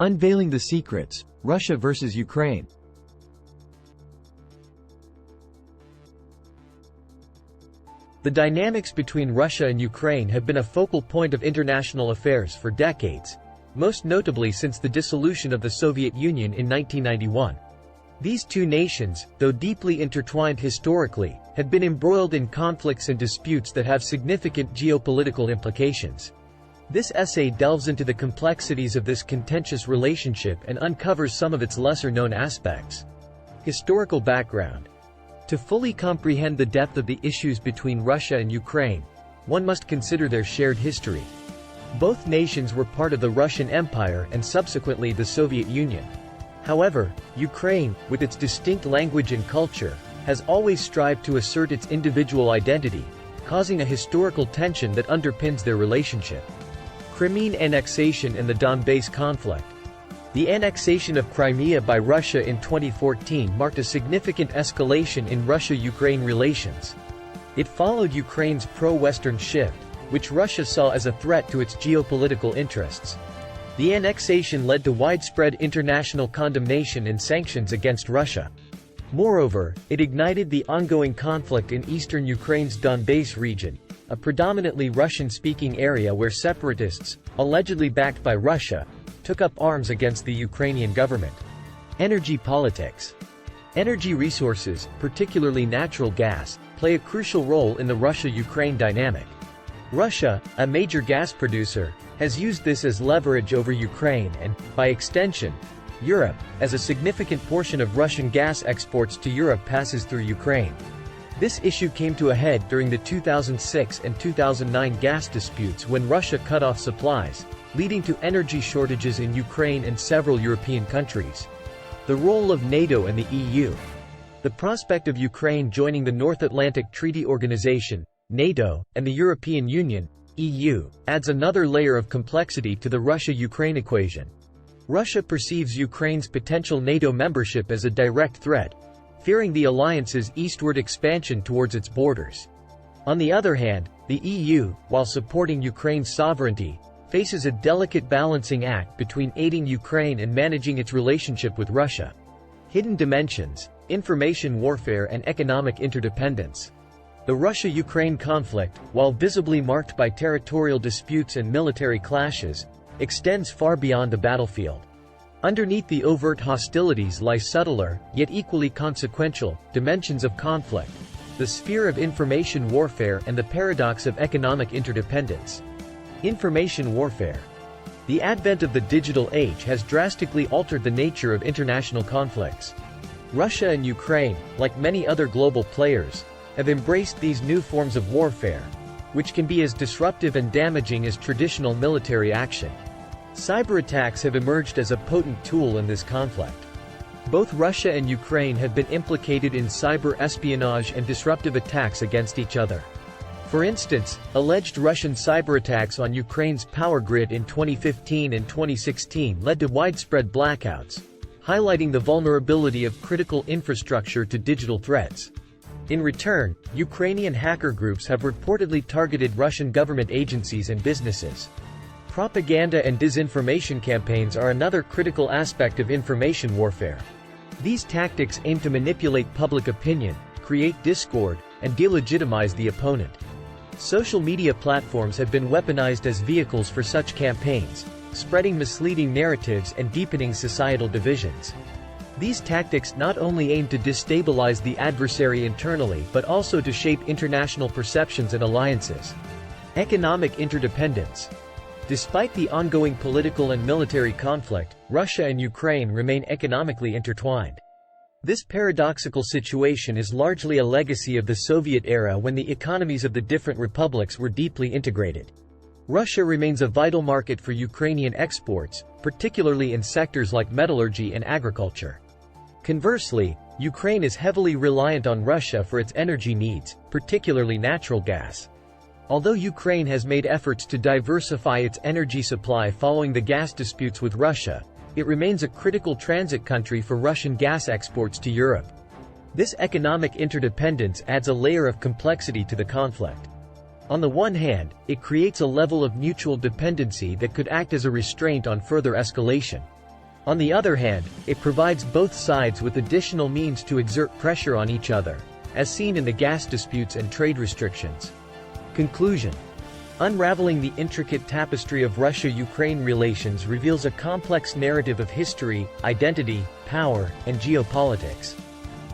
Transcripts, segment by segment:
Unveiling the secrets, Russia versus Ukraine. The dynamics between Russia and Ukraine have been a focal point of international affairs for decades, most notably since the dissolution of the Soviet Union in 1991. These two nations, though deeply intertwined historically, had been embroiled in conflicts and disputes that have significant geopolitical implications. This essay delves into the complexities of this contentious relationship and uncovers some of its lesser-known aspects. Historical background. To fully comprehend the depth of the issues between Russia and Ukraine, one must consider their shared history. Both nations were part of the Russian Empire and subsequently the Soviet Union. However, Ukraine, with its distinct language and culture, has always strived to assert its individual identity, causing a historical tension that underpins their relationship. Crimean annexation and the Donbass conflict. The annexation of Crimea by Russia in 2014 marked a significant escalation in Russia-Ukraine relations. It followed Ukraine's pro-Western shift, which Russia saw as a threat to its geopolitical interests. The annexation led to widespread international condemnation and sanctions against Russia. Moreover, it ignited the ongoing conflict in eastern Ukraine's Donbass region, a predominantly Russian-speaking area where separatists, allegedly backed by Russia, took up arms against the Ukrainian government. Energy politics. Energy resources, particularly natural gas, play a crucial role in the Russia-Ukraine dynamic. Russia, a major gas producer, has used this as leverage over Ukraine and, by extension, Europe, as a significant portion of Russian gas exports to Europe passes through Ukraine. This issue came to a head during the 2006 and 2009 gas disputes when Russia cut off supplies, leading to energy shortages in Ukraine and several European countries. The role of NATO and the EU. The prospect of Ukraine joining the North Atlantic Treaty Organization, NATO, and the European Union, EU, adds another layer of complexity to the Russia-Ukraine equation. Russia perceives Ukraine's potential NATO membership as a direct threat, fearing the alliance's eastward expansion towards its borders. On the other hand, the EU, while supporting Ukraine's sovereignty, faces a delicate balancing act between aiding Ukraine and managing its relationship with Russia. Hidden dimensions, information warfare and economic interdependence. The Russia-Ukraine conflict, while visibly marked by territorial disputes and military clashes, extends far beyond the battlefield. Underneath the overt hostilities lie subtler, yet equally consequential, dimensions of conflict, the sphere of information warfare and the paradox of economic interdependence. Information warfare. The advent of the digital age has drastically altered the nature of international conflicts. Russia and Ukraine, like many other global players, have embraced these new forms of warfare, which can be as disruptive and damaging as traditional military action. Cyber attacks have emerged as a potent tool in this conflict. Both Russia and Ukraine have been implicated in cyber espionage and disruptive attacks against each other. For instance, alleged Russian cyber attacks on Ukraine's power grid in 2015 and 2016 led to widespread blackouts, highlighting the vulnerability of critical infrastructure to digital threats. In return, Ukrainian hacker groups have reportedly targeted Russian government agencies and businesses. Propaganda and disinformation campaigns are another critical aspect of information warfare. These tactics aim to manipulate public opinion, create discord, and delegitimize the opponent. Social media platforms have been weaponized as vehicles for such campaigns, spreading misleading narratives and deepening societal divisions. These tactics not only aim to destabilize the adversary internally but also to shape international perceptions and alliances. Economic interdependence. Despite the ongoing political and military conflict, Russia and Ukraine remain economically intertwined. This paradoxical situation is largely a legacy of the Soviet era when the economies of the different republics were deeply integrated. Russia remains a vital market for Ukrainian exports, particularly in sectors like metallurgy and agriculture. Conversely, Ukraine is heavily reliant on Russia for its energy needs, particularly natural gas. Although Ukraine has made efforts to diversify its energy supply following the gas disputes with Russia, it remains a critical transit country for Russian gas exports to Europe. This economic interdependence adds a layer of complexity to the conflict. On the one hand, it creates a level of mutual dependency that could act as a restraint on further escalation. On the other hand, it provides both sides with additional means to exert pressure on each other, as seen in the gas disputes and trade restrictions. Conclusion. Unraveling the intricate tapestry of Russia-Ukraine relations reveals a complex narrative of history, identity, power, and geopolitics.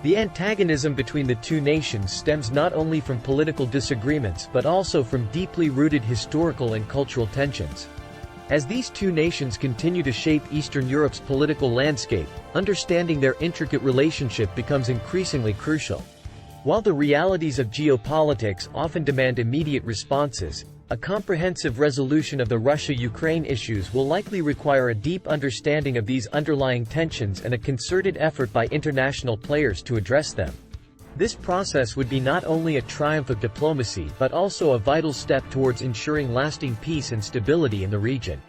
The antagonism between the two nations stems not only from political disagreements but also from deeply rooted historical and cultural tensions. As these two nations continue to shape Eastern Europe's political landscape, understanding their intricate relationship becomes increasingly crucial. While the realities of geopolitics often demand immediate responses, a comprehensive resolution of the Russia-Ukraine issues will likely require a deep understanding of these underlying tensions and a concerted effort by international players to address them. This process would be not only a triumph of diplomacy but also a vital step towards ensuring lasting peace and stability in the region.